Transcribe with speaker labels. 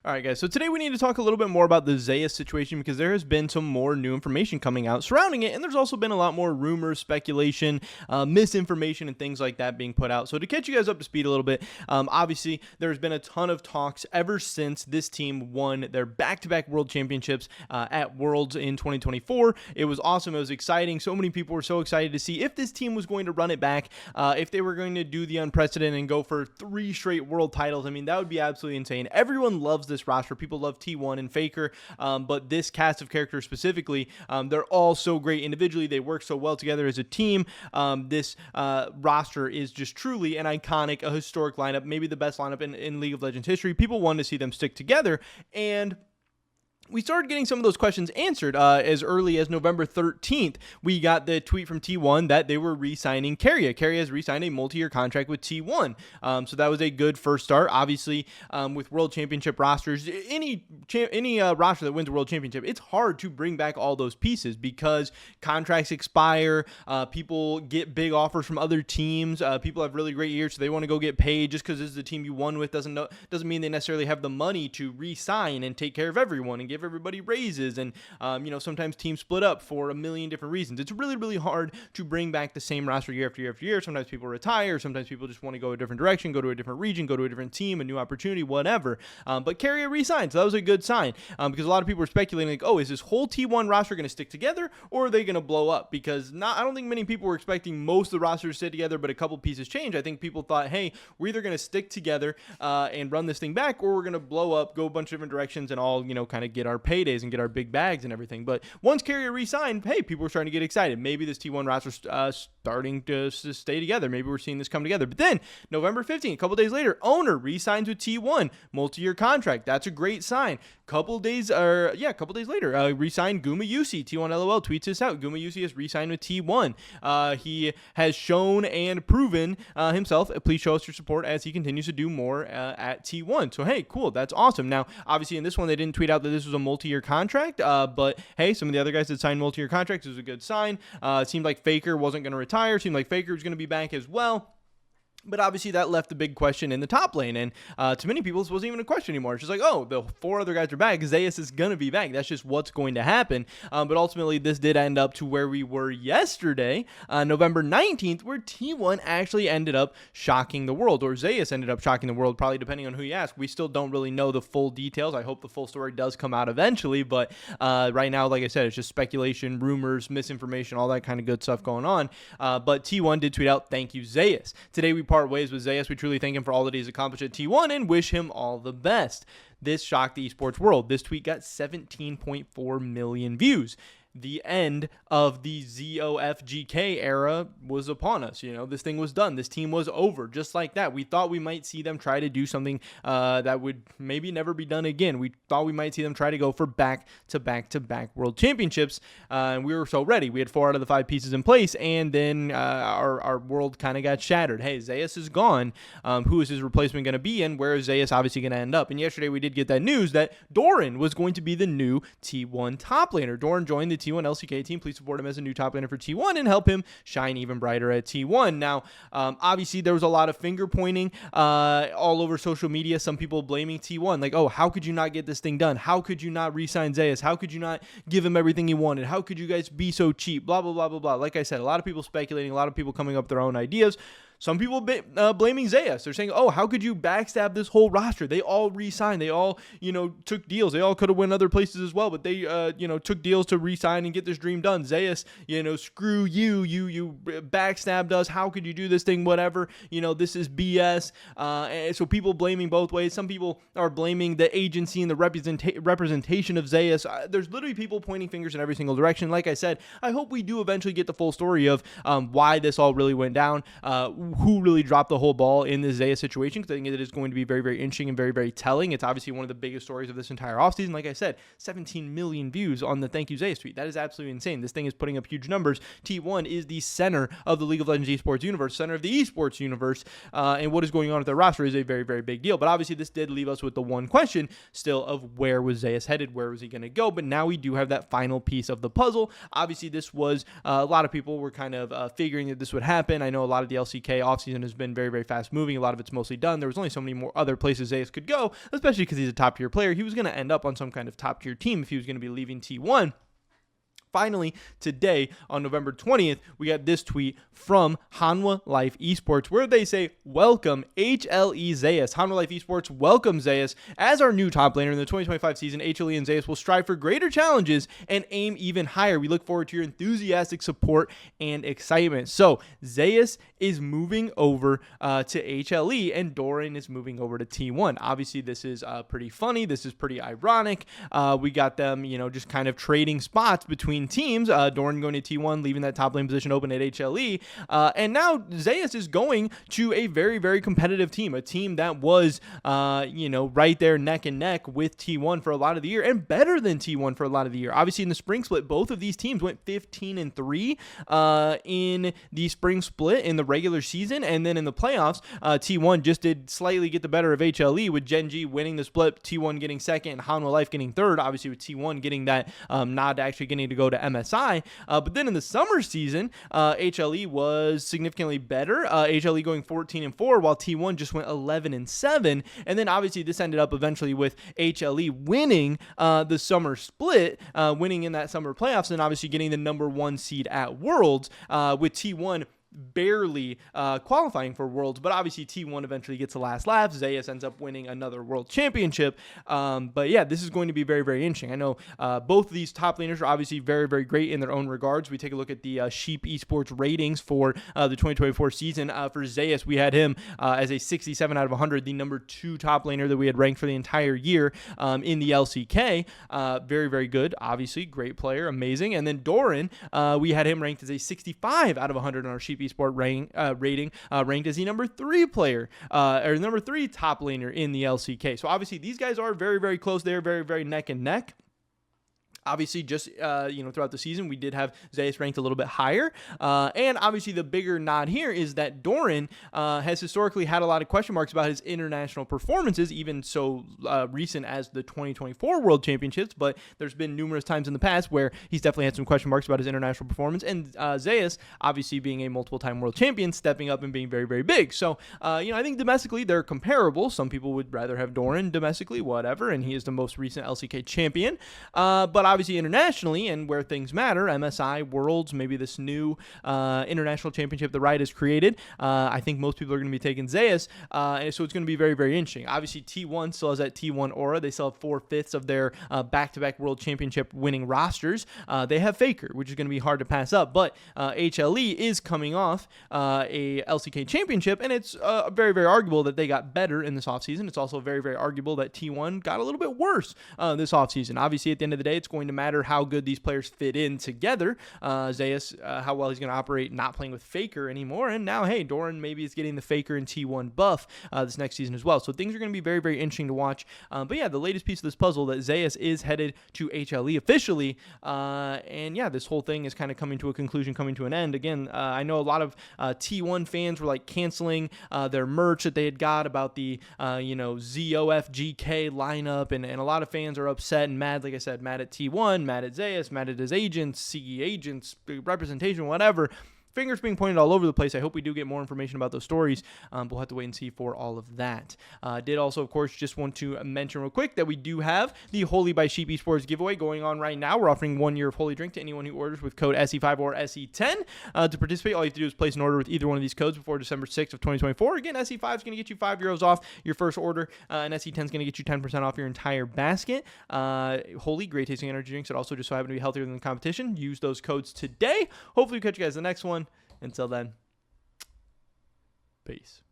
Speaker 1: All right, guys, so today we need to talk a little bit more about the Zeus situation because there has been some more new information coming out surrounding it, and there's also been a lot more rumors, speculation, misinformation, and things like that being put out. So to catch you guys up to speed a little bit, obviously there's been a ton of talks ever since this team won their back-to-back World Championships at Worlds in 2024. It was awesome. It was exciting. So many people were so excited to see if this team was going to run it back, if they were going to do the unprecedented and go for 3 straight world titles. I mean, that would be absolutely insane. Everyone loves this roster. People love T1 and Faker, but this cast of characters specifically, they're all so great individually. They work so well together as a team. This roster is just truly an iconic, a historic lineup, maybe the best lineup in League of Legends history. People wanted to see them stick together, and we started getting some of those questions answered as early as November 13th. We got the tweet from T1 that they were re-signing Keria. Keria has re-signed a multi-year contract with T1. So that was a good first start. Obviously, with World Championship rosters, any roster that wins a World Championship, it's hard to bring back all those pieces because contracts expire. People get big offers from other teams. People have really great years, so they want to go get paid. Just because this is the team you won with doesn't mean they necessarily have the money to re-sign and take care of everyone and give everybody raises, and sometimes teams split up for a million different reasons. It's really, really hard to bring back the same roster year after year after year. Sometimes people retire, sometimes people just want to go a different direction, go to a different region, go to a different team, a new opportunity, whatever. But Keria re-signed, so that was a good sign, because a lot of people were speculating like, oh, is this whole T1 roster going to stick together, or are they going to blow up? Because I don't think many people were expecting most of the roster to stay together, but a couple pieces change. I think people thought, hey, we're either going to stick together and run this thing back, or we're going to blow up, go a bunch of different directions, and all kind of get our paydays and get our big bags and everything. But once Keria re-signed, hey, people were starting to get excited. Maybe this T1 roster starting to stay together. Maybe we're seeing this come together. But then November 15th, a couple days later, Owner re-signs with T1, multi-year contract. That's a great sign. Couple days later, re-signed Guma Yusi. T1 LOL tweets this out. Guma Yusi has re-signed with T1. He has shown and proven himself. Please show us your support as he continues to do more at T1. So hey, cool. That's awesome. Now, obviously in this one, they didn't tweet out that this was a multi-year contract, but hey, some of the other guys that signed multi-year contracts is a good sign. It seemed like Faker wasn't going to retire. It seemed like Faker was going to be back as well. But obviously that left the big question in the top lane, and to many people this wasn't even a question anymore. It's just like, oh, the 4 other guys are back. Zeus is going to be back. That's just what's going to happen. But ultimately this did end up to where we were yesterday, November 19th, where T1 actually ended up shocking the world, or Zeus ended up shocking the world, probably depending on who you ask. We still don't really know the full details. I hope the full story does come out eventually, but right now, like I said, it's just speculation, rumors, misinformation, all that kind of good stuff going on. But T1 did tweet out, "Thank you, Zeus." Today we part ways with Zeus. We truly thank him for all that he's accomplished at T1 and wish him all the best. This shocked the esports world. This tweet got 17.4 million views. The end of the ZOFGK era was upon us. This thing was done. This team was over just like that. We thought we might see them try to do something that would maybe never be done again. We thought we might see them try to go for back-to-back World Championships, and we were so ready. We had 4 out of the 5 pieces in place, and then our world kind of got shattered. Hey, Zeus is gone. Who is his replacement going to be, and where is Zeus obviously going to end up? And yesterday we did get that news that Doran was going to be the new T1 top laner. Doran joined the T1 LCK team. Please support him as a new top laner for T1 and help him shine even brighter at T1. Now, obviously, there was a lot of finger pointing all over social media. Some people blaming T1, like, oh, how could you not get this thing done? How could you not re-sign Zeus? How could you not give him everything he wanted? How could you guys be so cheap? Blah, blah, blah, blah, blah. Like I said, a lot of people speculating, a lot of people coming up with their own ideas. Some people blaming Zeus. They're saying, oh, how could you backstab this whole roster? They all re-signed. They all, took deals. They all could have went other places as well, but they, took deals to re-sign and get this dream done. Zeus, screw you. You backstabbed us. How could you do this thing? Whatever. This is BS. And so people blaming both ways. Some people are blaming the agency and the representation of Zeus. There's literally people pointing fingers in every single direction. Like I said, I hope we do eventually get the full story of why this all really went down, who really dropped the whole ball in the Zeus situation, because I think it is going to be very, very interesting and very, very telling. It's obviously one of the biggest stories of this entire offseason. Like I said, 17 million views on the "Thank you, Zeus" tweet. That is absolutely insane. This thing is putting up huge numbers. T1 is the center of the League of Legends esports universe, center of the esports universe, and what is going on with their roster is a very, very big deal. But obviously, this did leave us with the one question still of where was Zeus headed? Where was he going to go? But now we do have that final piece of the puzzle. Obviously, this was a lot of people were kind of figuring that this would happen. I know a lot of the LCK LCK offseason has been very, very fast moving. A lot of it's mostly done. There was only so many more other places Zeus could go, especially because he's a top tier player. He was going to end up on some kind of top tier team if he was going to be leaving T1. Finally, today, on November 20th, we got this tweet from Hanwha Life Esports where they say, welcome HLE Zeus. Hanwha Life Esports welcomes Zeus as our new top laner in the 2025 season. HLE and Zeus will strive for greater challenges and aim even higher. We look forward to your enthusiastic support and excitement. So, Zeus is moving over to HLE and Doran is moving over to T1. Obviously, this is pretty funny. This is pretty ironic. We got them, just kind of trading spots between teams. Doran going to T1, leaving that top lane position open at HLE. And now Zeus is going to a very, very competitive team, a team that was, right there neck and neck with T1 for a lot of the year and better than T1 for a lot of the year. Obviously, in the spring split, both of these teams went 15-3 in the spring split in the regular season. And then in the playoffs, T1 just did slightly get the better of HLE with Genji winning the split, T1 getting second, and Hanwha Life getting third. Obviously, with T1 getting that nod to actually getting to go to MSI. But then in the summer season, HLE was significantly better. HLE going 14-4 while T1 just went 11-7. And then obviously this ended up eventually with HLE winning the summer split, winning in that summer playoffs, and obviously getting the number 1 seed at Worlds, with T1 barely qualifying for Worlds, but obviously T1 eventually gets the last laugh. Zeus ends up winning another World Championship. But yeah, this is going to be very, very interesting. I know both of these top laners are obviously very, very great in their own regards. We take a look at the Sheep Esports ratings for the 2024 season. For Zeus, we had him as a 67 out of 100, the number 2 top laner that we had ranked for the entire year in the LCK. Very, very good. Obviously, great player, amazing. And then Doran, we had him ranked as a 65 out of 100 on our Sheep Esport rating, ranked as the number 3 player, or number 3 top laner in the LCK. So obviously these guys are very, very close. They're very, very neck and neck. Obviously, just, throughout the season, we did have Zeus ranked a little bit higher. And obviously, the bigger nod here is that Doran has historically had a lot of question marks about his international performances, even so recent as the 2024 World Championships. But there's been numerous times in the past where he's definitely had some question marks about his international performance. And Zeus, obviously being a multiple-time world champion, stepping up and being very, very big. So, I think domestically, they're comparable. Some people would rather have Doran domestically, whatever. And he is the most recent LCK champion. But obviously internationally and where things matter, MSI, Worlds, maybe this new international championship the Riot has created, I think most people are going to be taking Zeus, and so it's going to be very, very interesting. Obviously, T1 still has that T1 aura. They still have 4/5 of their back-to-back World Championship winning rosters. They have Faker, which is going to be hard to pass up, but HLE is coming off a LCK championship, and it's very, very arguable that they got better in this offseason. It's also very, very arguable that T1 got a little bit worse this offseason. Obviously, at the end of the day, it's going to matter how good these players fit in together. Zeus, how well he's going to operate not playing with Faker anymore. And now, hey, Doran maybe is getting the Faker and T1 buff this next season as well. So things are going to be very, very interesting to watch. But yeah, the latest piece of this puzzle that Zeus is headed to HLE officially. And yeah, this whole thing is kind of coming to a conclusion, coming to an end. Again, I know a lot of T1 fans were like canceling their merch that they had got about the, ZOFGK lineup. And a lot of fans are upset and mad, like I said, mad at T1, mad at Zeus, mad at his agents, CE agents, representation, whatever. Fingers being pointed all over the place. I hope we do get more information about those stories. We'll have to wait and see for all of that. Did also, of course, just want to mention real quick that we do have the Holy by Sheep Esports giveaway going on right now. We're offering 1 year of Holy Drink to anyone who orders with code SE5 or SE10. To participate, all you have to do is place an order with either one of these codes before December 6th of 2024. Again, SE5 is going to get you €5 off your first order, and SE10 is going to get you 10% off your entire basket. Holy, great tasting energy drinks that also just so happen to be healthier than the competition. Use those codes today. Hopefully, we'll catch you guys in the next one. Until then, peace.